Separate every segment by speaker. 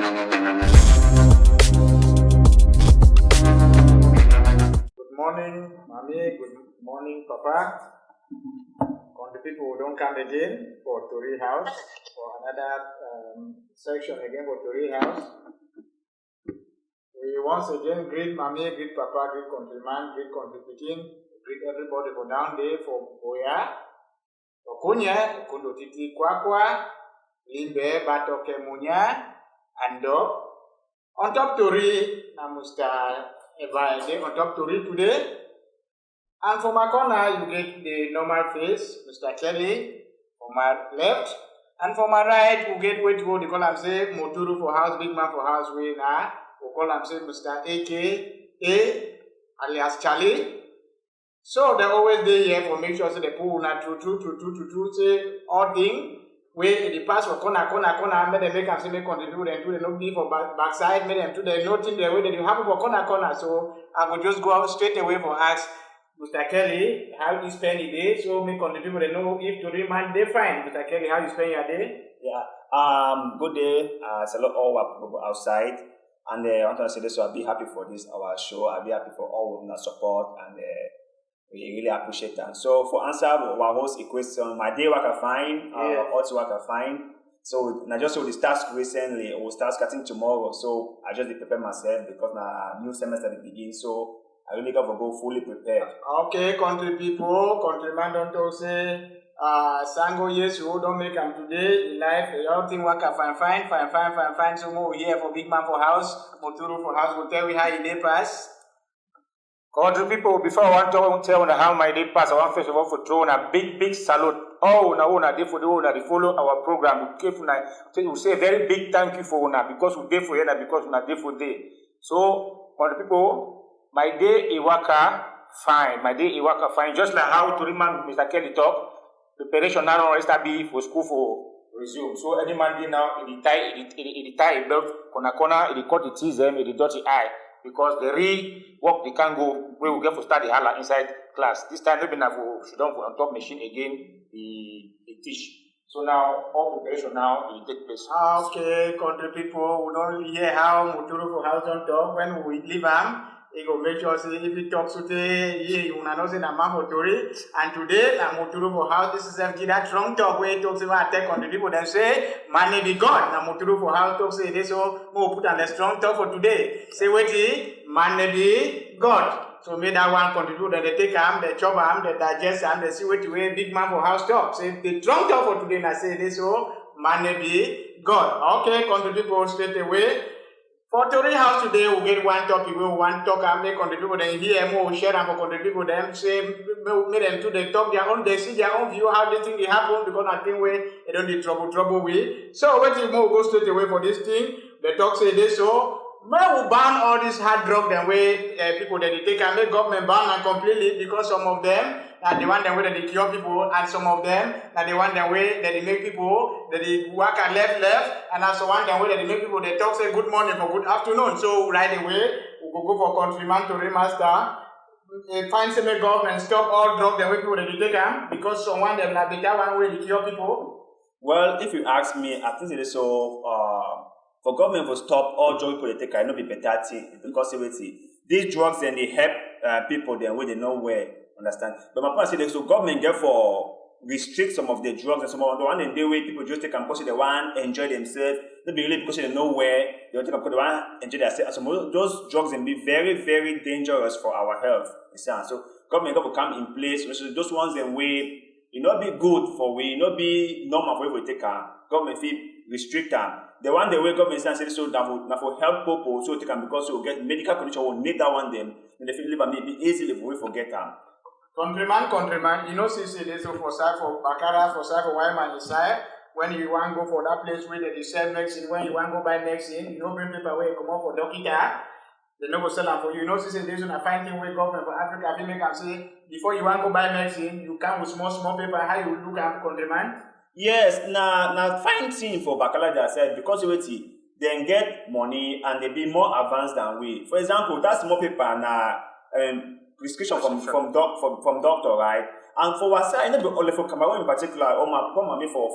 Speaker 1: Good morning, Mommy. Good morning, Papa. On the people who don't come again for Tori House, for another section again for Tori House. We once again greet Mommy, greet Papa, greet countryman, greet country Pidgin, greet everybody for down there for Boya, for Kunya, Kundo Titi Kwakwa, Limbe, Batoke Munya, and on top Tori, Namusta. On top Tori today. And for my corner, you get the normal face, Mr. Kelly, for my left. And for my right, you get what they call him say, Moturu for house, big man for house, we call him say Mr. AKA, alias Charlie. So they always there here for make sure say the people not true, say all thing. Where the pass for corner, make them make them say make contribute and do the no be for backside, make them do the nothing the way that you have for corner. So I will just go out straight away for ask Mr. Kelly how you spend your day. So make contribute and know if to remind they fine. Mr. Kelly, how you spend your day?
Speaker 2: Yeah. Good day. Salute all our people outside. And I want to say this, so I'll be happy for this our show. I'll be happy for all of the support and we really appreciate that. So for answer our host question, my day work fine, also work fine. So I just saw the start recently, we'll start starting tomorrow. So I just prepare myself because my new semester begins. So I really got to go fully prepared.
Speaker 1: Okay, country people, countryman don't talk say Sango yes, you don't make them today in life. Everything work fine. So more here for big man for house, Moturu for house, will tell we how your day pass. Country people, before I want to tell you how my day pass, I want first of all to throw a big salute. Oh, una day for the owner, they follow our program. We say a very big thank you for una because we day for you, because una day for day. So, country people, my day is worker fine. My day is worker fine. Just like how to remind Mr. Kelly talk, preparation now rest be for school for resume. So any man day now, it tie belt corner, it cut the teeth them, it dot the eye. Because the real work they can go, we will get to start the hala inside class. This time maybe now she don't put on top machine again, the teach. So now all preparation now will take place. Okay, country people, we don't hear how Muturu for house on top when we leave him. He go make sure say if he talks today, you know say na man for Tori. And today na Muturu for house. This is that strong talk where he talks about attack on the people. Then say man be God. Na Muturu for house talk say this so more put on the strong talk for today. Say wait, man be God. So make that one contribute and they take him, they chop him, they digest him, they see what way big man for house talk. Say the strong talk for today. Na say this so man be God. Okay, contribute people straight away. For Tori House today, we'll get one topic, we want to talk and make on the people, then hear more, share and for the people, them say, make them to they talk their own, they see their own view, how they think it happen, because I think they don't need trouble with. So, what if more go straight away for this thing? The talk say this, so, may we ban all this hard drug, the way people that they take and make government ban them completely, because some of them, that they want the way that they cure people, and some of them, that they want the way that they make people, that they work at left, and also one the way that they make people, they talk say good morning for good afternoon. So right away, we go for countryman to remaster, find some government, stop all drug the way people that they take them, because someone them not better one way to cure people.
Speaker 2: Well, if you ask me, I think it is so, for government to stop all drug people they take, I know be better thing, because these drugs then they help people then where they know where. Understand? But my point is, so government therefore restrict some of the drugs and some of the one and the way people just take and because they want enjoy themselves, not be really because they know where they want to because they want enjoy themselves. And some those drugs can be very, very dangerous for our health. So government got to come in place. So those ones then way it not be good for we, not be normal for we take government fee restrict them. The one the way government says so that for help people so they can because you get medical condition will need that one them and they feel live and maybe easily we forget them.
Speaker 1: Countryman, you know, see this so for side for Bakara, for side for Wyman inside. When you want to go for that place where they sell medicine, when you want to go buy medicine, you don't bring paper where you come up for doctor, they don't go sell them for you. You know, see this one I find thing where government for Africa, if you make them say, before you want to go buy medicine, you come with small paper, how you look at countryman?
Speaker 2: Yes, now fine thing for Bakala that said because they get money and they be more advanced than we. For example, that small paper now prescription from doctor, right? And for Wasa, you know, for Cameroon in particular, or my poor mommy for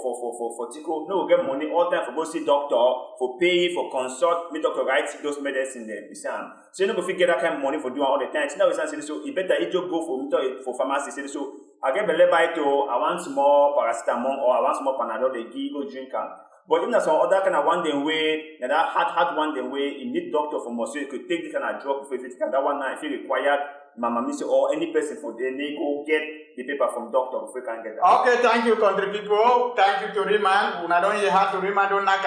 Speaker 2: Tico, no, we get money all time for go see doctor, for pay, for consult, me doctor write those medicine there, so you know, if you get that kind of money for doing all the time, now it's saying so, you better you just go for pharmacy, say so, I get belly bite to, I want some more paracetamol or I want some more Panadol, they give go drink am. But if there's some other kind of one day way, that hard one day way, you need doctor for more, so you could take this kind of drug before you take that one now if you required. Mama Missy or any person for the they go get the paper from doctor if we can get that.
Speaker 1: Okay, thank you, country people. Thank you to Riman. When I don't hear how to Riman, don't knock.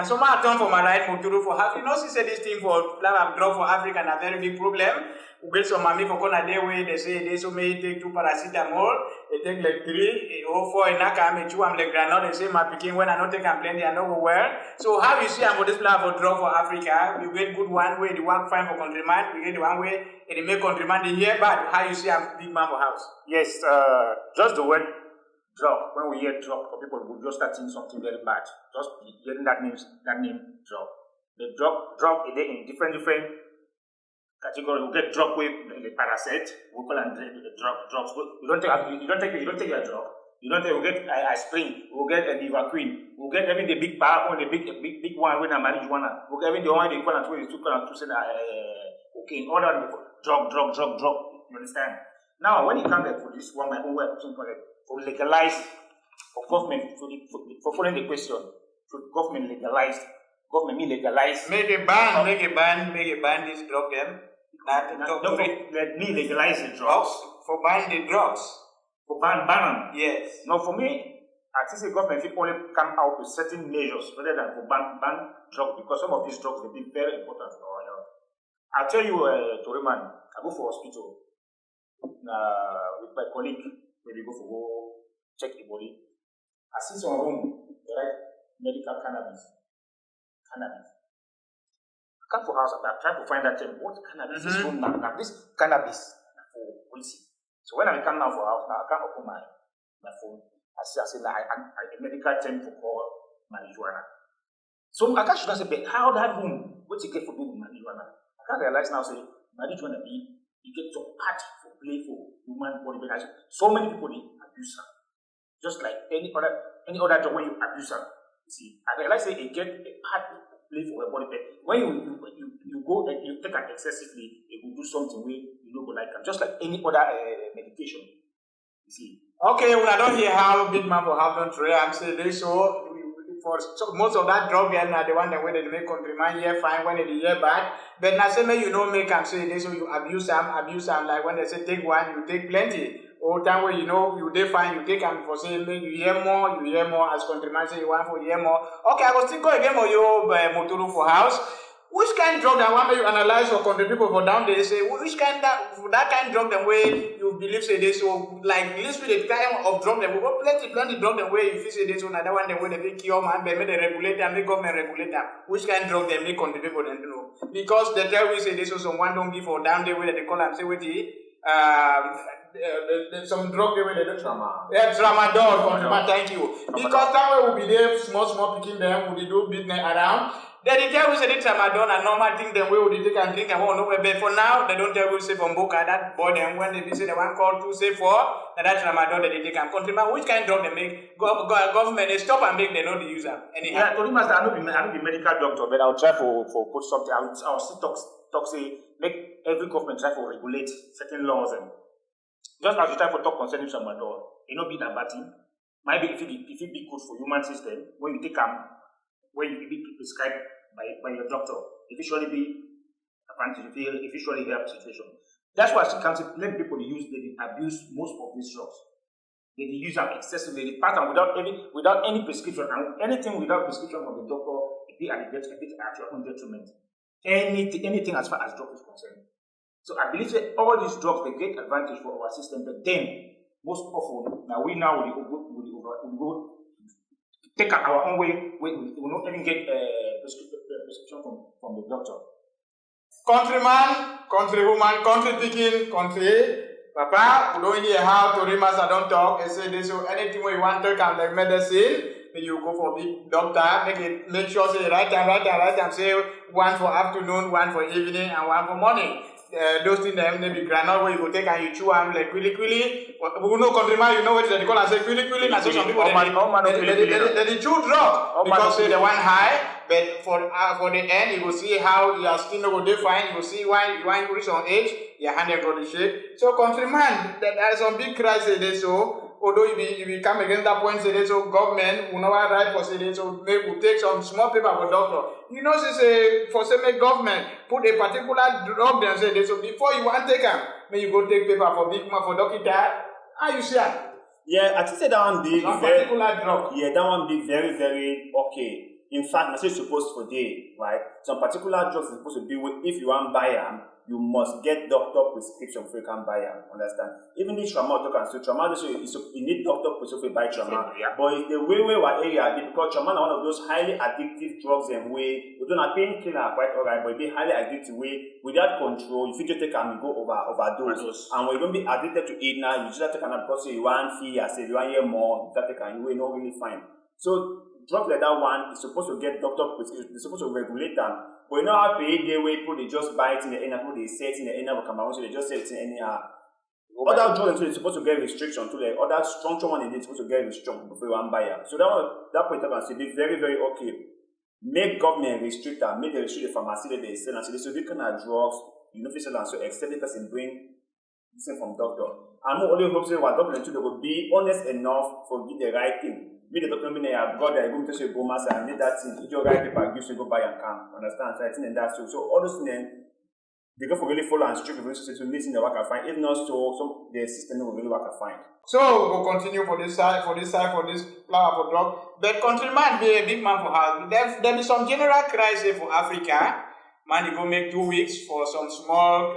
Speaker 1: So my turn for my right Muturu for half. You know, she said this thing for plan drug for Africa and a very big problem. We get some mommy for corner day way they say they so may take 2 paracetamol, they take like 3, or 4 in Naka, I'm 2, I'm like granite, they say my picking when I don't take I'm plenty, I know well. So how you see I'm for this plan for drug for Africa, you get good one way, the one fine for countryman, we get the one way, and it make countryman the year bad. How you see I'm big man for house?
Speaker 3: Yes, just the word drug. When we hear drug, for people who just start seeing something very bad, just hearing that name drug. The drug is in different category. We get drug with the parasite. We call them drugs. You don't take your drug. You don't take. We get aspirin. We get a Livaquin. We get even the big bar or the big one with a marijuana. We get even the one they call it to say cocaine. All that drug. You understand? Now when it comes to this one, my own way of thinking it for legalize for government for following the question. Should government legalize? Government legalize.
Speaker 1: Make a ban this drug them.
Speaker 3: Don't let me legalize the drugs.
Speaker 1: For ban the drugs.
Speaker 3: For ban them.
Speaker 1: Yes.
Speaker 3: Now for me, I think the government should only come out with certain measures rather than for ban drugs because some of these drugs will be very important for our health. I'll tell you, Toriman, I go for hospital with my colleague when we go check the body. I see some room, right? Medical cannabis. I come for house, I try to find that term. What cannabis is room now? Now this cannabis for policy. So when I come now for house, now I can't open my phone. I say now a medical term for call marijuana. So I can't say, but how that room? What you get for doing marijuana? I can't realize now say marijuana you get some part for play for woman body. So many people they abuse her. Just like any other job when you abuse her. You see, I realize that you get a part to play for a body, but when you go and you take it excessively, it will do something where you don't go like them. Just like any other medication. You see.
Speaker 1: Okay, when I don't hear how big man for have done today, I'm saying this so most of that drug them are the one that when they make countryman here fine when they hear bad. But now say you know make them say this so you abuse them like when they say take one, you take plenty. All time where you know you define, you take them for saying you hear more as countryman say you want for hear more. Okay, I will still go again for you Motoro for house. Which kind of drug that one you analyze for country people for down there say which kind that kind of drug the way you believe say this so like list with the kind of drug them we got plenty drug the way you feel say this so another one the way they make cure man they make the regulator make government regulator which kind of drug they make country people then know because the tell we say this so someone don't give for down there way they call them say with the some drug they don't trauma. Yeah, tramadol. Thank you. Because that way will be there small picking them will do business around. Then they tell we say the tramadol and normal thing them way will they take and drink and won't know where. But for now they don't tell we say from Boca that boy them when they say the one called 2 say 4 that tramadol that they take and countryman which kind of drug they make government they stop and make they know the user anyhow.
Speaker 3: Yeah, Master, I don't be medical doctor, but I'll try for put something. I'll still talk say make every government try to regulate certain laws and just as you try to talk concerning tramadol, it not be that bad thing. Maybe if it be good for human system when you take when you be prescribed by your doctor, it will surely be advantage. It will surely help situation. That's why I can't let people they abuse most of these drugs. They use them excessively, they pass them without any prescription and anything without prescription from the doctor, it be at your own detriment. Anything as far as drug is concerned. So I believe that all these drugs they get advantage for our system, but then most often now we will go take our own way. We will not even get prescription from the doctor.
Speaker 1: Countryman, countrywoman, country picking, country papa, we don't hear how to remas I don't talk. I say this so anything we want to come like medicine. You go for big doctor, make sure say right time, say one for afternoon, one for evening, and one for morning. those things them maybe granule where you go take and you chew am like quickly. We know countryman, you know what they call and say quickly. Na so some people they chew drug because say they want high. But for the end, you will see how your skin will go fine. You will see why you reach on age, your hand go to shape. So countryman, there are some big crisis there. So although you come against that point, say this, so government will not right for say this, so maybe we'll take some small paper for doctor. You know, say for say make government put a particular drug there and say this, so before you want to take them, may you go take paper for big man for doctor. How you see that?
Speaker 2: Yeah, I think say that one big
Speaker 1: very particular drug.
Speaker 2: Yeah, that one big very, very okay. In fact, I say supposed for day, right? Some particular drugs is supposed to be with if you want to buy them, you must get doctor prescription before you can buy them. Understand? Even this trauma talk and so trauma, so you need doctor prescription to buy trauma. Yeah. But it's the way what area because trauma is one of those highly addictive drugs and way we don't have painkiller quite alright, but it be highly addictive way without control. If you just take and go overdose. And when you don't be addicted to it now, you just take and because you want fee, I say you want hear more, you just take and you will not really fine. So drug like that one is supposed to get doctor prescription, it's supposed to regulate them. But you know how pay the way people they just buy it in the end, people they say it in the end of a camera, so they just say it in any other drugs they're supposed to get restriction to the other strong one they're supposed to get restriction before you want buy it. So that point I can say be very, very okay. Make government restrict them, make them restrict the pharmacy that they sell and say so this kind of drugs, you know, sell and so except the person bring this from doctor. And more only hope say what doctor they will be honest enough for do the right thing. Be the document I have got that I go to say go master and need that thing. If you write paper, you should go buy and come. Understand? So I think that so all those things they go for really follow and strict the society to listen the work I find. If not so the system will really work I find.
Speaker 1: So we'll continue for this flower for drug. But countryman be a big man for house. There be some general crisis for Africa. Man, he go make 2 weeks for some small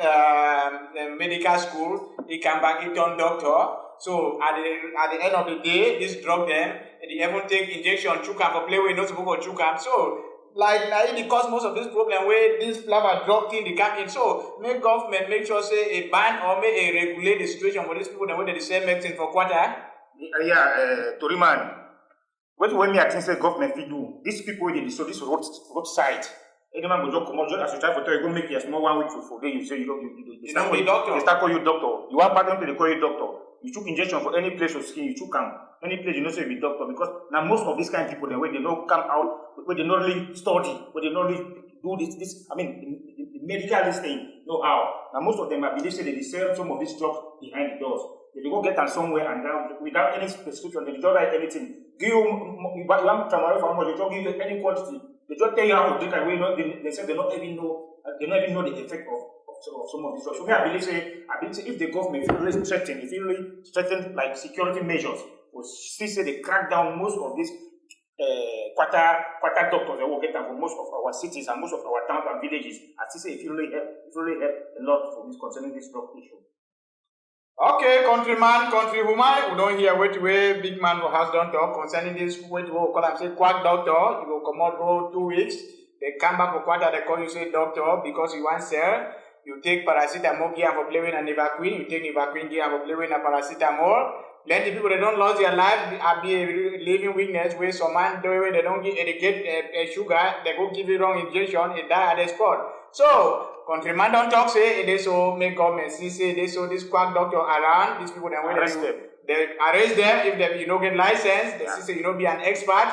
Speaker 1: medical school. He come back, he turn doctor. So at the end of the day, this drug them, and they even take injection, chukam for play with not supposed to chukam. So like now it cause most of this problem where this flower drug thing they come in. So make government make sure say a ban or make a regulate the situation for these people that want the same medicine for quarter.
Speaker 3: Toriman. When me I think say government fit do these people they so this roadside. Any man go just come out just as you try for tell you go make your small 1 week for day you say you
Speaker 1: start call you doctor.
Speaker 3: They start call you doctor. You want partner to they call you doctor. You took injection for any place of skin, you took any place you know say be doctor because now most of these kind of people then when they don't come out, when they not really study, when they not really do this I mean the medical this thing, know how. Now most of them I believe say they sell some of these drugs behind the doors. They go get them somewhere and down without any prescription, they don't write anything. Give you want tramadol for much, they don't give you any quantity. They just tell you how to drink and they say they don't even know the effect of some of these drugs. So I believe say if the government really strengthen like security measures, will see say they crack down most of these quarter doctors that will get them from most of our cities and most of our towns and villages. I see say if you really help a lot for this concerning this drug issue.
Speaker 1: Okay, countrywoman, we don't hear which way big man for house don't talk concerning this which we call them say quack doctor, you will come out go 2 weeks, they come back for quarter, they call you say doctor because you want sell. You take paracetamol, give for play with an Nivaquine. You take Nivaquine, give for play with a paracetamol. Plenty people they don't lose their life, be a living weakness where some man they don't get a sugar, they go give you wrong injection, they die at the spot. So countryman don't talk say they so make government see say they so this quack doctor around these people then they arrest them if they you don't get license. They see say you don't be an expert.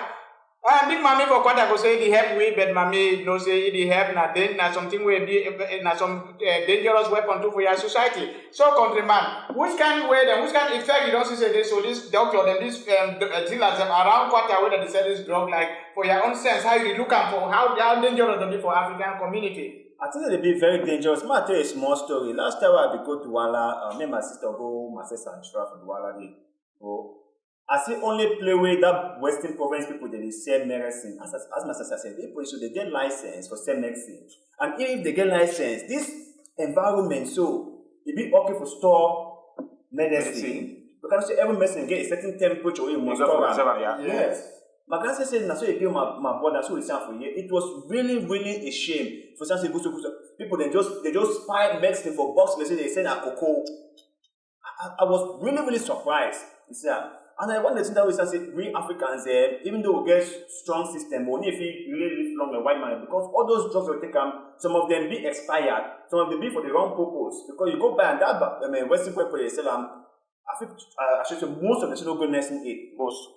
Speaker 1: Big mommy for quarter go say it help we, but mommy no say it help na something where be na some dangerous weapon too for your society. So countryman, which kind effect you don't see say this so this doctor them this dealers them around quarter where they sell this drug like for your own sense how you look at for how dangerous they be for African community.
Speaker 2: I think they'll be very dangerous. May I tell you a small story. Last time I go to Douala, me and my sister go Masses and Shra for Douala day. I see only play with that Western province people that they sell medicine. As my sister said, so they get license for sell medicine. And even if they get license, this environment so it be okay for store medicine. Because every medicine get a certain temperature where you must store. Yes. My grandson said, "Na so you my brother, so we say for you." It was really, really a shame for some people. People they just buy medicine for box medicine. They send a cocoa. I was really, really surprised. You see, And I want to think that we say we Africans, even though we get strong system, we need to really live long and white man because all those drugs we take some of them be expired, some of them be for the wrong purpose. Because you go buy and that Western people they sell I think I should say most of them should not go nursing aid. Most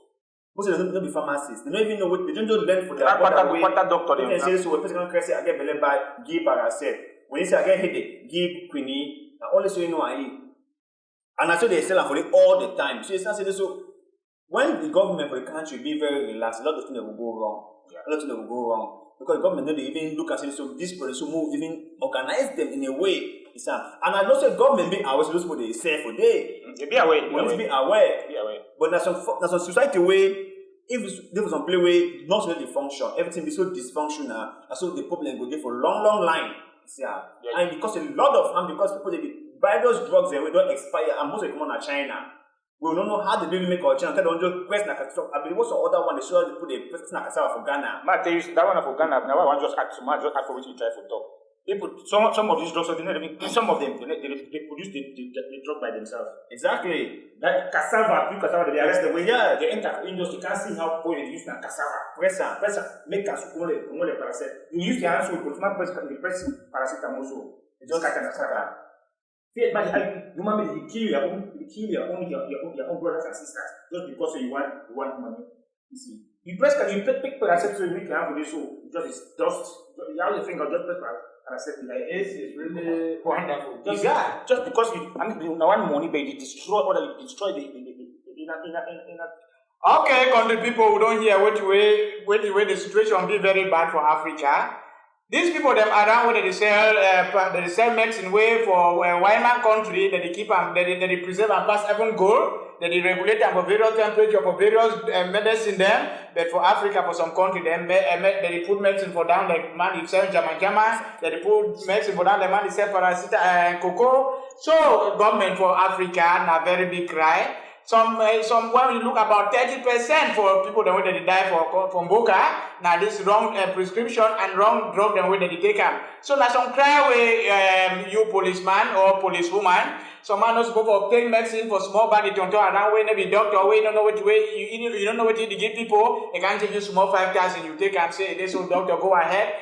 Speaker 2: of them don't be pharmacists. They don't even know what they don't learn for their
Speaker 3: doctor.
Speaker 2: They say so. When person can say I get belly by give Paracet. When you say I get headache, give quinine. And only so you know I eat. And that's what they sell for it all the time. So it's not saying so. When the government for the country be very relaxed, a lot of things will go wrong. Yeah. A lot of things will go wrong. Because the government don't even look and say, so this product will even organize them in a way. And I know say government be aware, so those people they say for day.
Speaker 3: They be aware.
Speaker 2: Be aware. But there's some society way, if there was some play way, not really function, everything be so dysfunctional, and so the problem go there for long line. Yeah. And because a lot of harm, because people they buy those drugs they don't expire, and most of them come on China. We don't know how they really make our China. They don't just press like a truck. I believe what's the other one? They show you put a press like a for Ghana.
Speaker 3: I tell you that one for Ghana. Now I want just ask for which you try to talk. People, some of these drugs, some of them they produce the drug by themselves.
Speaker 2: Exactly.
Speaker 3: That cassava, they arrest the way. Yeah, they enter industry. You can't see how poor they use now cassava. Press, make cassava. You use the hands to put my press paracetamol. So it's just like a cassava. Human beings kill your own brothers and sisters just because you want money. You see, you pick paracetamol so you make your hand for this show. It's just how you think of just press paracetamol. Like it's really wonderful. Just because you want money, but you destroy the
Speaker 1: Okay, country people who don't hear what the way the situation be very bad for Africa. These people them around where they sell medicine way for white man country that they keep them, they preserve and pass even gold, that they regulate them for various temperature for various medicine them. But for Africa, for some country, they put medicine for down like man they sell Jama, that they put medicine for down the man they sell paracetamol and cocoa. So government for Africa na very big cry. Some when you look about 30% for people that they die from Boca. Now this wrong prescription and wrong drug the way that they take them. So now some cry away you policeman or policewoman. Some man not supposed to obtain medicine for small body to around when they be doctor way don't know what way you don't know what you give people. They can't give you small 5,000 you take and say this old doctor go ahead.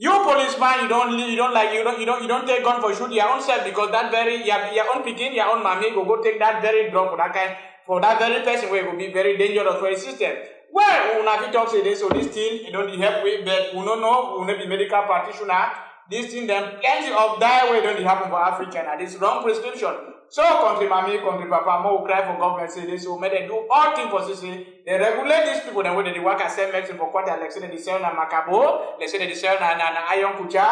Speaker 1: You policeman, you don't take gun for shoot your own self because that very your own picking, your own mommy go take that very drug for that very person where it will be very dangerous for the system. Well, when we talk say this, so this thing you don't help with, but we don't know, we don't be medical practitioner. This thing them plenty of die way don't happen for African and this wrong prescription. So country mommy, country papa, more cry for government say this, so may they do all things for CC. They regulate these people then when they work and sell medicine for quarter, like say they sell na macabo, they say they sell na iron kucha.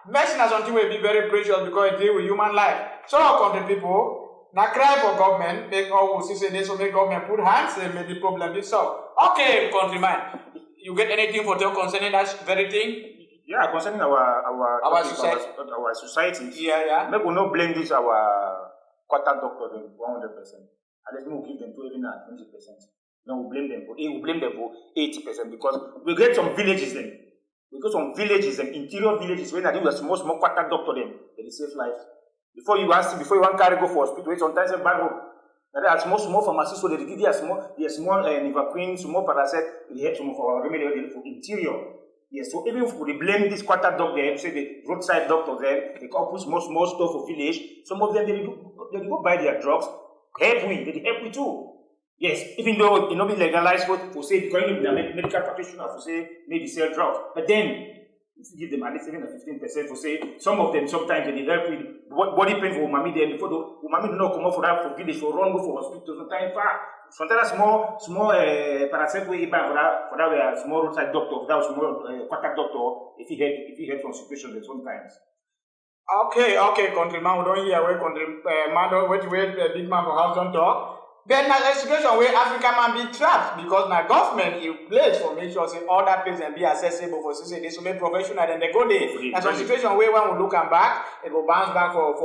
Speaker 1: Medicine is something will be very precious because it deal with human life. So country people, now cry for government, make all who say this, so make government put hands and make the problem be solved. Okay, countryman, you get anything for talk concerning that very thing?
Speaker 3: Yeah, concerning our society.
Speaker 1: Yeah.
Speaker 3: Maybe we not blame this our quarter doctor 100%. And let's not give them to even at 20%. No, we blame them for 80% because we get some villages then. We got some villages and interior villages when I do a small quarter doctor them, they save life. Before you want carry go for hospital, sometimes a bad road. There are small pharmacies, so they give you a small Nivaquin, small Paracet, they have some of our remedy for interior. Yes, so even if we blame this quarter doctor, say the roadside doctor there, they can put small stuff for village. Some of them they go buy their drugs. Help we too. Yes, even though it not be legalized for say because you be a medical practitioner for say maybe sell drugs, but then if you give them at least even 15% for say some of them sometimes they help with body pain for mommy there before the mommy do not come out for that for village for run go for hospital sometimes far. Sometimes small Paracet way buy for that small roadside doctor, that was small quarter doctor if he help from situations sometimes.
Speaker 1: Okay, countryman, we don't hear where countryman wait big man for house don't talk. But now a situation where African man be trapped because now government is place for make sure say all that place and be accessible for say they so make professional and they go there. That's a situation where when we look back, it will bounce back for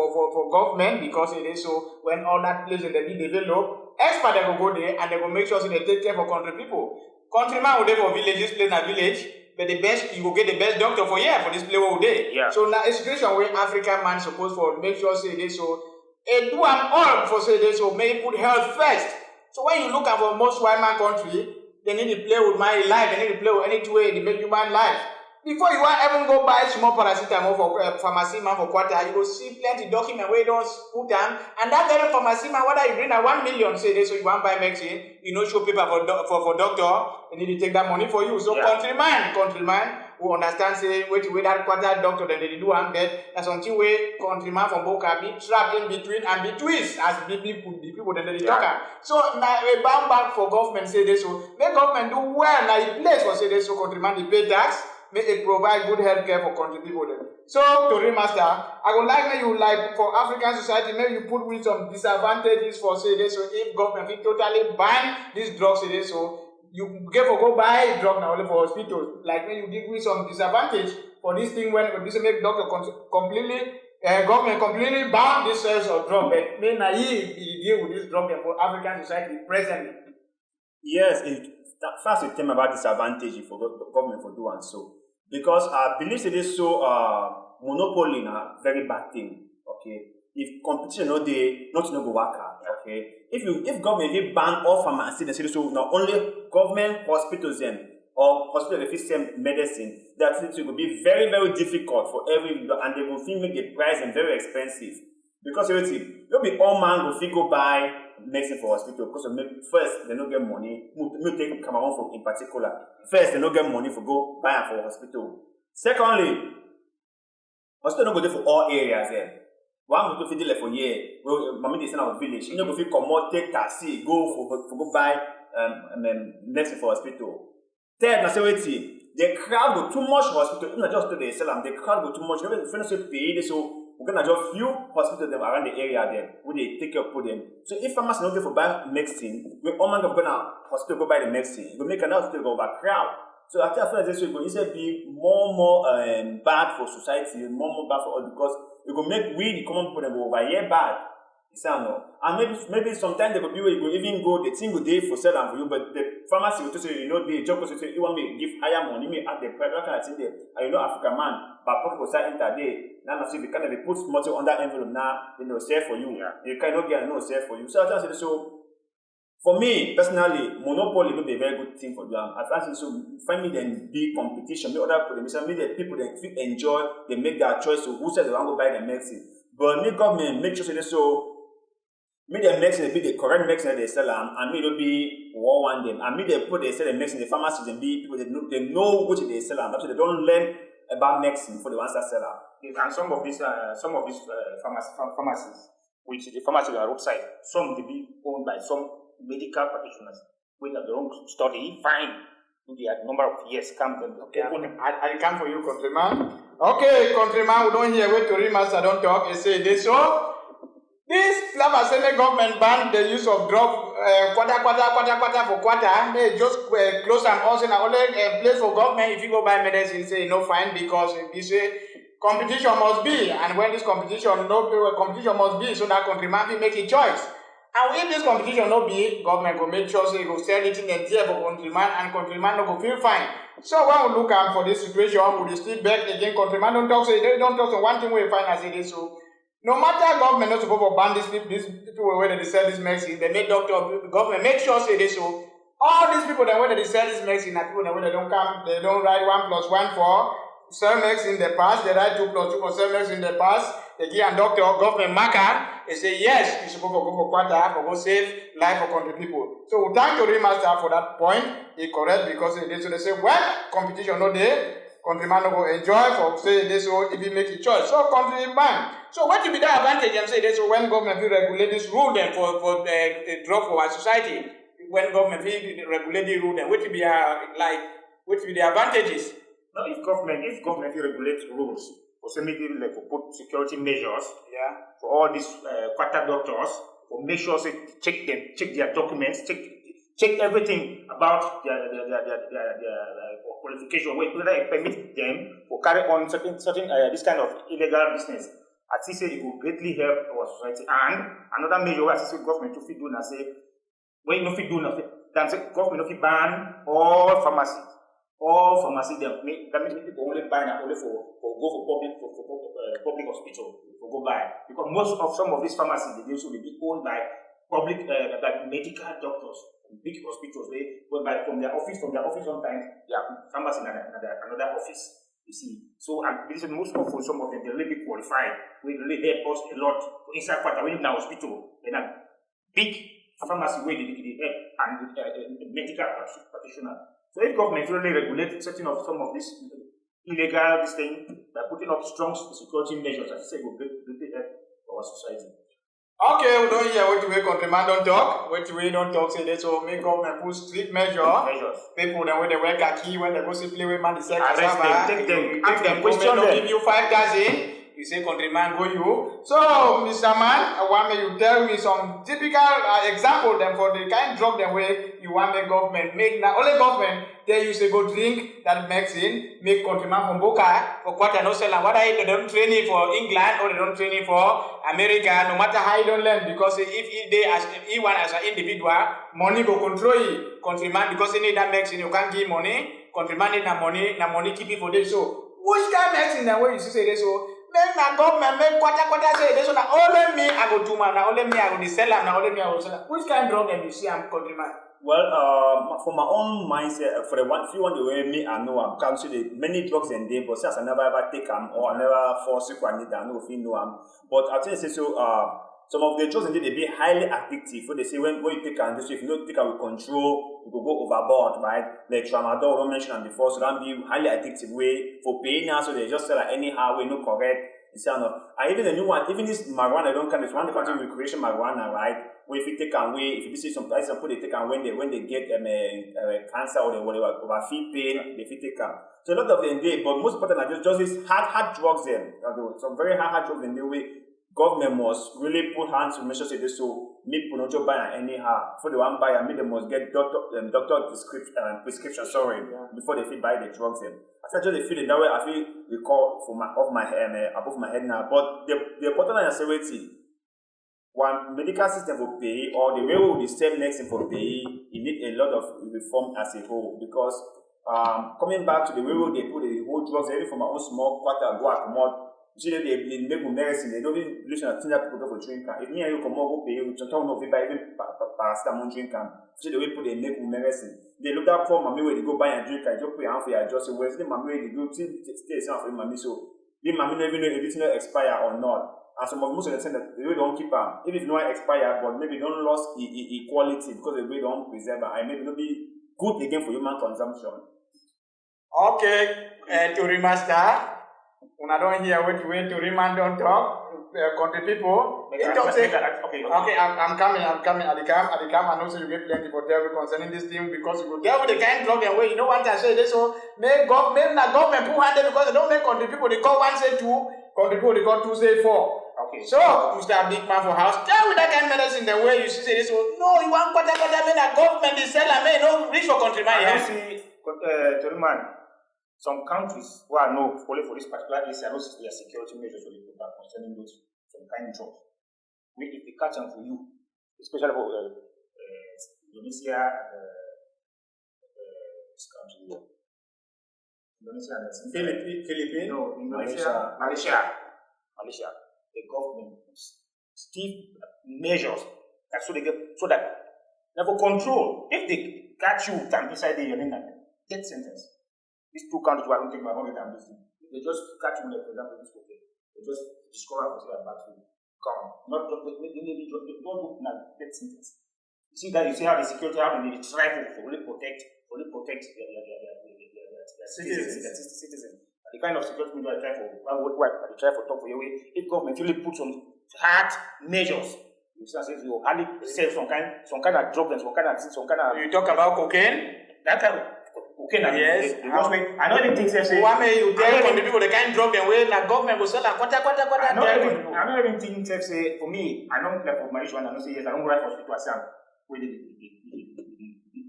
Speaker 1: government because it is so when all that place and they be developed, expert they will go there and they will make sure so they take care for country people. Countryman will there for villages, place na village, but the best you will get the best doctor for here for this place where they.
Speaker 3: Yeah.
Speaker 1: So now a situation where African man supposed for make sure say they so. And do am all for say this, so may put health first. So when you look at for most white man country, they need to play with my life, they need to play with any way they make human life. Before you want even go buy small paracetamol for pharmacy man for quarter, you go see plenty document where you don't put down, and that very pharmacy man, whether you bring a 1 million, say this, so you want buy medicine, you know, show paper for doctor, they need to take that money for you. So countryman who understand say wait that quarter doctor then they do one bed. That's until way countryman from Boca be trapped in between and be twist as the people then they talk. So now a bound back for government say this, so make government do well now in place for say this, so countryman they pay tax. Make it provide good health care for country people then. So, to Master, I would like you like for African society, maybe you put with some disadvantages for say this, so if government will totally ban these drugs, say this, so you get for go buy drug now only for hospitals. Like when you give with some disadvantage for this thing when this make doctor government completely ban this sales of drug, but may naive deal with this drug for African society presently.
Speaker 2: Yes, first we tell me about disadvantage for government for doing so. Because I believe it is so monopoly na very bad thing. Okay. If competition no dey, nothing no go work out. Okay. If government will ban all pharmacy, they say so not only government hospitals then or hospital if sell medicine, that it will be very, very difficult for every and they will make the price and very expensive. Because everything, you'll be all man will go buy medicine for hospital because first they don't get money. We take Cameroon for in particular. First they don't get money for go buy for hospital. Secondly, hospital don't go there for all areas there. One go to feed for year. Well, mommy they send out village. You know go fit come out, take taxi, go go buy medicine for hospital. Third, na say wetin the crowd go too much for hospital. Not just to the sell them. The crowd go too much. You know, if you say pay this so. We're gonna just few hospitals them around the area there where they take care of them. So if pharmacy not there for buy medicine, we all man of gonna hospital go buy the medicine. You go make another hospital go overcrowd. So I feel this will go instead be more bad for society, more bad for all because it will make we the common people them go over here bad. You say no. And maybe sometimes there will be where you go even go the thing go there for sell and for you, but the pharmacy will just say you know the job will say you want me give higher money, me at the price that kind of thing there. And you know African man, but pocket will start enter there. Now if you kind of put money on that envelope now, they know sell for you. Yeah. You cannot get no sell for you. So I just say so. For me personally, monopoly will be a very good thing for them. I think so. Find me then big competition. Make other people, make the people that enjoy, they make their choice. So who says they want to buy the medicine? But make government make sure they so. Make the medicine be the correct medicine they sell them, and make it be one them. And make they put they sell the medicine the pharmacies and be people they know what they sell them. So they don't learn about medicine for the ones that sell them.
Speaker 3: And some of these pharmacies, which is the pharmacy on the roadside, some they be owned by some medical practitioners. When they don't study, fine. They had number of years come them.
Speaker 1: Okay, I come for you, countryman. Okay, countryman, we don't hear what Tori Master don't talk. He say this so. This Assembly government ban the use of drug quarter for quarter. They just close and also now only place for government. If you go buy medicine, say no fine because you say competition must be, and when this competition must be, so that countryman will make a choice. And if this competition no be, government will make sure say go sell it in the tier for countryman, and countryman no go feel fine. So when we look at for this situation, we still back again. Countryman don't talk. Say they don't talk. So one thing we find as it is so. No matter government not supposed to ban these people when they sell this medicine, they make government make sure say this so. All these people that when they sell this medicine, are people that when they don't come, they don't write 1 + 1 for sell medicine in the past, they write 2 + 2 for sell medicine in the past, they give a doctor government marker, they say yes, you supposed to go for quarter for go save life for country people. So we thank the master for that point. It's correct because they say when competition no there, countryman no go enjoy for say this so if he make a choice. So countryman. So what will be the advantage and say this so when government will regulate this rule then for the drug for our society? When government will regulate the rule then what will be what will be the advantages?
Speaker 3: Now if government will regulate rules for say maybe like put security measures for all these quarter doctors for make sure say check their documents, check everything about their qualification, whether it permit them to carry on certain this kind of illegal business. I think say it will greatly help our society. And another measure I say government to fit do now say when you no fit do nothing, then say government no fit ban all pharmacy. All pharmacy that means people only buy now only for go for public hospital for go buy because some of these pharmacies they also be owned by public like medical doctors, big hospitals, from their office sometimes they are pharmacy in another office. You see, so and this is most of some of them they really qualified. We really help us a lot. Inside part when in a hospital, then a big pharmacy where they help and medical practitioner. So if government really regulate setting up some of this illegal this thing by putting up strong security measures, as I say, will greatly help our society.
Speaker 1: Okay, we don't hear what the way countryman don't talk. What the way don't talk, say they so make government put strict measures. People then when they wear khaki, when they go see play with man, they say cassava.
Speaker 3: Take them,
Speaker 1: ask them, question them. Give you 5,000. You say countryman go you. So, Mr. Man, I want me you tell me some typical example them for the kind of drug them way you want the government make. Now only government tell you say go drink that medicine, make countryman from Boca for what I know sell. Whether they don't train it for England or they don't train it for America, no matter how you don't learn, because if they as an individual, money go control it. Countryman because they need that medicine, you can't give money. Countryman need that money keep it for them. So which kind of medicine that way you say this so? Then na government make quarter say this one. Only me I go do man. Only me I go sell am. Only me I go sell am. Which kind of drug them you see am countryman?
Speaker 2: Well, for my own mindset, for the few one the way me I know I'm can't see the many drugs in there, but since I never ever take them or I never force it I need I know if you know them. But I think say so. Some of the drugs in there they be highly addictive. So they say when you take them, if you don't take them with control, you go overboard, right? Like tramadol, don't mention them before, so that be highly addictive way for pain now. So they just sell like anyhow way, no correct. You see, no. And even the new one, even this marijuana, don't count. It's one the country recreation marijuana, right? Where if you take away, if you see some people they take away when they get cancer or whatever, over feet pain, they take them. So a lot of them they, but most important are just these hard drugs them. Some very hard drugs in the way. Government must really put hands to make sure this so make people not just buy anyhow. Before they want buy and they must get doctor prescription before they fit buy the drugs them. I said just they feel it that way I feel recall from above my head now. But the important thing is one medical system will pay or the way we will step next in for pay, you need a lot of reform as a whole because coming back to the way they put the whole drugs every from our own small quarter go accommodate. You see, they make medicine, they don't even listen to things that people go for drink. If me and you come over, pay you, talk no buy even paracetamol drink. See the way people they make medicine. They look at poor mommy where they go buy and drink, I just pay and for your just where's the mommy where they go stay some for mommy. So the mommy never know if it's not expire or not. And some of most of the time that they don't keep them. Even if no expire, but maybe don't lost equality because they don't preserve and maybe not be good again for human consumption.
Speaker 1: Okay, to remaster. When I don't hear what you wait to remind don't talk, country people. Okay, I'm coming. At the camp, I know so you get plenty for tell concerning this thing because you go tell with the kind of drug and way. You know what I say this so make government put hand because they don't make country people they call one say two, country people they call two say four. Okay. So Mr. Big Man for house, tell with that kind of medicine the way you see this so no you want quarter mean that government is sell and no reach for countryman.
Speaker 3: I see gentleman. Some countries who are known only for this particular issue, I know their security measures for the people concerning those some kind of drugs. If they catch them for you, especially for Indonesia and this country here. Indonesia and
Speaker 1: Philippines?
Speaker 3: No, Indonesia, Malaysia. The government stiff measures so that they for control. If they catch you inside the death sentence. These two countries who I don't take my money and this thing. They just catch me, for example, this okay. They just discover what they are about to come. Not just they don't look at death sentence. You see that you see how the security how they try to fully protect their citizens. The kind of security measures I try for talk for your way. If government really put some hard measures, you see, if you hardly sell some kind of drugs and some kind of
Speaker 1: you talk about cocaine?
Speaker 3: That kind of cocaine.
Speaker 1: Yes.
Speaker 3: I know anything say.
Speaker 1: One may you tell the people they can't drug them way like government will sell and quarter.
Speaker 3: I know everything say for me. I don't like for my issue and I don't say yes. I don't go right for hospital as where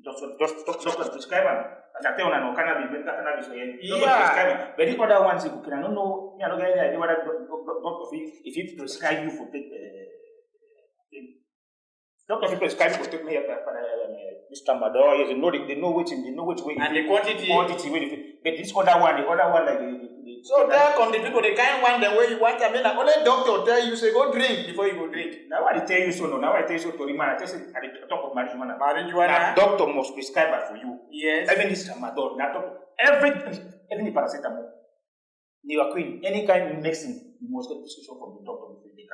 Speaker 3: doctor prescribe them. And I tell you, no cannabis, cannabis. Yeah. But the other ones, I don't know. I don't get any idea what doctor if he prescribe you for take. Doctor people prescribe for take me this tramadol. Yes, they know which way.
Speaker 1: And the quantity.
Speaker 3: But this other one like the
Speaker 1: so tell country people the kind one the way you want. I mean, like, only doctor tell you say go drink before you go drink.
Speaker 3: Now I tell you so. No, now I tell you so to remind. I tell you at the top of marijuana.
Speaker 1: Marijuana.
Speaker 3: Now, doctor must prescribe it for you.
Speaker 1: Yes.
Speaker 3: Even this tramadol. Now, every paracetamol, Neoquin, any kind of medicine, you must get prescription from the doctor before you take it.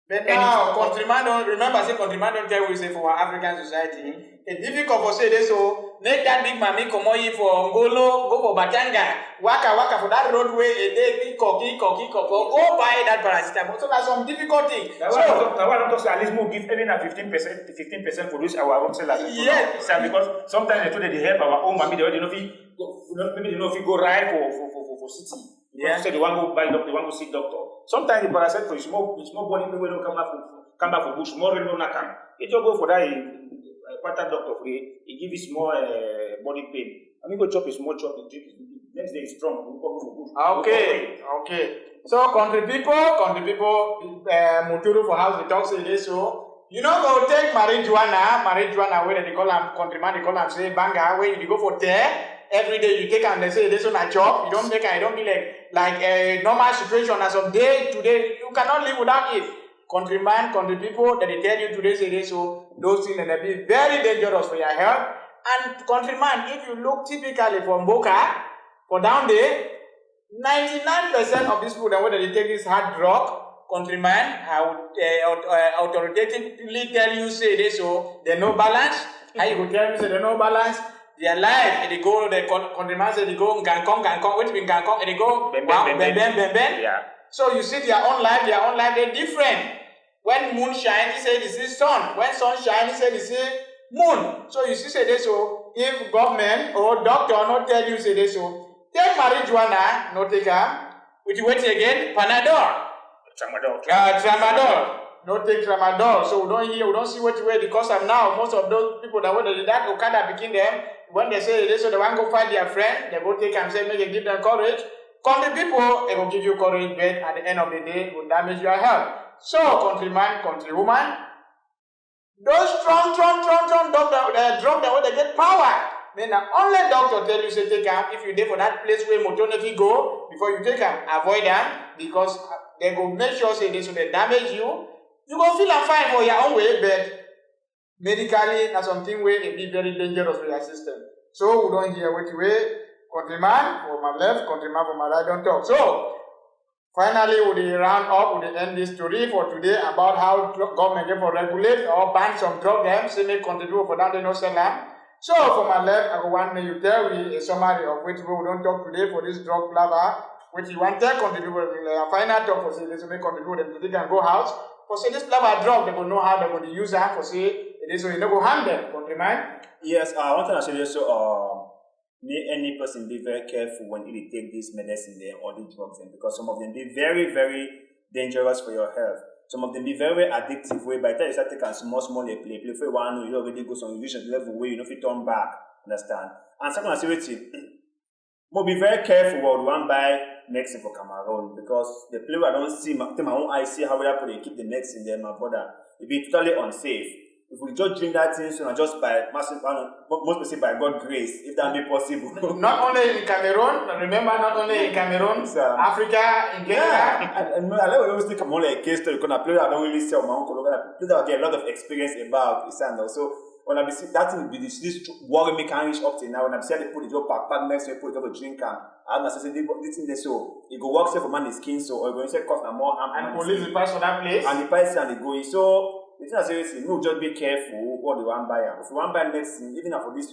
Speaker 1: But now, countryman don't remember. Say countryman don't tell we say for our African society. It's difficult for say this so make that big mammy come on for Ngolo, go for Batanga, waka for that roadway a day, cocky, go buy that paracetamol. So that's some difficulty.
Speaker 3: Now I don't say at least we'll give even a 15% for this our own sellers.
Speaker 1: Yes.
Speaker 3: Because sometimes they told they help our own mammy, they already know if you go right for city. Yeah. Say they want to go buy doctor, they want to see doctor. Sometimes the paracetamol for small body people don't come back for bush, more no nakam. If you go for that quarter doctor for it, he give you small body pain. I mean go chop a small chop, next day is strong, we go for bush.
Speaker 1: Okay. So country people, Muturu for house they talk say this so you know go take marijuana where they call them countryman, they call them say banga where you go for tear. Every day you take and they say this one a job. You don't take and it don't be like a normal situation as of day to day. You cannot live without it. Country people that they tell you today say this so those things that be very dangerous for your health. And countryman, if you look typically from Boca for down there, 99% of these people that when they take this hard drug, countryman, I would authoritatively tell you say this so there's no balance. How you could tell me say there's no balance? Their life, they go, the countryman say they go Gangkong, which means Gangkong, and they go Ben.
Speaker 3: Yeah.
Speaker 1: So you see their own life, they're different. When moon shine, he say this is sun. When sun shine, he say this is moon. So you see say this so if government or doctor not tell you say this so take marijuana, not take which wait again, Panadol. Tramadol. Not take tramadol. So we don't see what way because I'm now most of those people that want to that Okada begin them. When they say this, so they want to go find their friend, they go take and say, make it give them courage. Country people, they will give you courage, but at the end of the day, it will damage your health. So, countryman, countrywoman, those strong doctor, drug that they get power. Then the only doctor tell you say take them. If you there for that place where motonefi go, before you take them, avoid them because they go make sure say this, so they damage you. You go feel fine for your own way, but medically, that's something where it be very dangerous for your system. So we don't hear which way. Countryman for my left, countryman for my right, don't talk. So finally, we round up, we end this story for today about how government can regulate or ban some drug them, say make contribute for that they no sell them. So for my left, I go want me you tell me a summary of which we don't talk today for this drug flavor, which you want tell contribute a final talk for say this will make contribute them they can go house. For say this flavor drug, they will know how they're going to use them for say it is so you know go harm them, countryman.
Speaker 2: Yes, I want to say so may any person be very careful when they take this medicine there or the drugs in because some of them be very, very dangerous for your health. Some of them be very, very addictive way. By the time you start taking small they play for one, you already go some vision level where you know if you turn back. Understand? And second, I say but be very careful what one buy medicine for Cameroon because the player I don't see my own eyes see how they keep the medicine there, my brother. It be totally unsafe. If we just drink that thing soon and just by massive, most people by God's grace, if that be possible.
Speaker 1: Not only in Cameroon, remember, not only in Cameroon, Africa, in Kenya.
Speaker 2: Yeah, and I always think I'm only a case story because I play I don't really sell my uncle. I get a lot of experience about Isando. So when I see that thing be this worry me can't reach up to now. When I see they put it up pack next to put it up a drink can. I must say this thing they so it go work safe for man's skin so or going to say cost more harm.
Speaker 1: And police the price for that place.
Speaker 2: And the price and the going so. The thing I say is, no, just be careful what you want to buy. If you want to buy medicine, even for this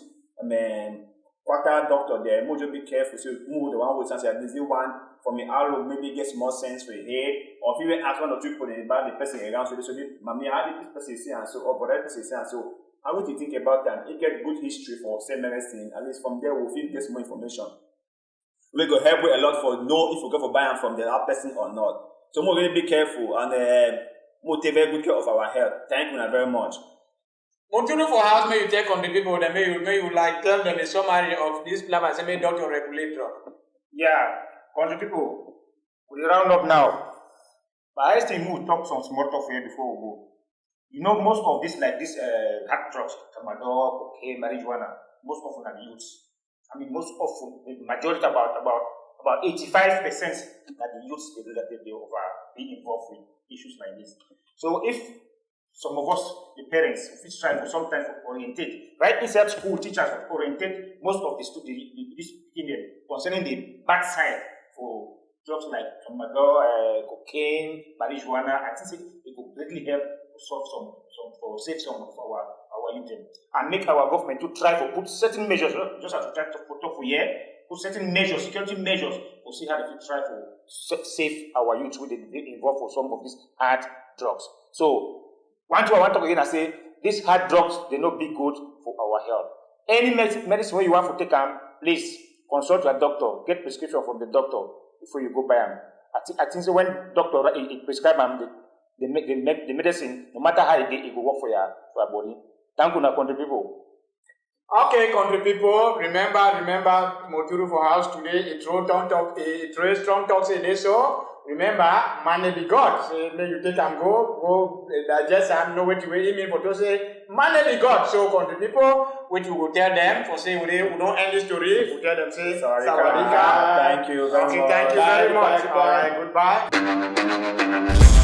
Speaker 2: quarter doctor there, just be careful. So move the one with say this one for me, I'll maybe get more sense for your head. Or if you even ask one or two people about the person around, so mommy, how did this person say and so, or that person say and so. How would you think about that? You get good history for same medicine. At least from there, we'll feel get more information. We go help with a lot for know if we go for buying from the other person or not. So more really be careful and take very good care of our health. Thank you very much.
Speaker 1: Continue for house, may you take on the people, then may you like tell them a summary of this plan and say, may doctor regulator.
Speaker 3: Yeah, country people, we round up now. But I still move talk some small talk for you before we go. You know, most of this, like this hard drugs, tramadol, cocaine, marijuana, most often are the youths. I mean, most often, the majority, about 85% that the youths they over be involved with issues like this. So if some of us, the parents, if it's trying for sometimes to orientate, right inside school, teachers will orientate most of the students concerning the bad side for drugs like tramadol, cocaine, marijuana. I think it will greatly help to save some of our youth and make our government to try to put certain measures, just as we try to put up for here, put certain measures, security measures, to see how they try to save our youth when they involved for some of these hard drugs. So one thing I want to talk again, I say these hard drugs, they not be good for our health. Any medicine when you want to take them, please consult your doctor, get prescription from the doctor before you go buy them. I think so when doctor prescribe them, they make the medicine, no matter how it will work for your body. Thank you, country people.
Speaker 1: Okay, country people, remember, Moturu for house today, it raised strong talks in this show. Remember, money be God. Say, may you take and go digest and know what you will email for to say, money be God. So, country people, which we will tell them for say, we don't end the story, we tell them, say,
Speaker 2: Sawadika. Thank you very much.
Speaker 1: Thank you very much. All right, goodbye.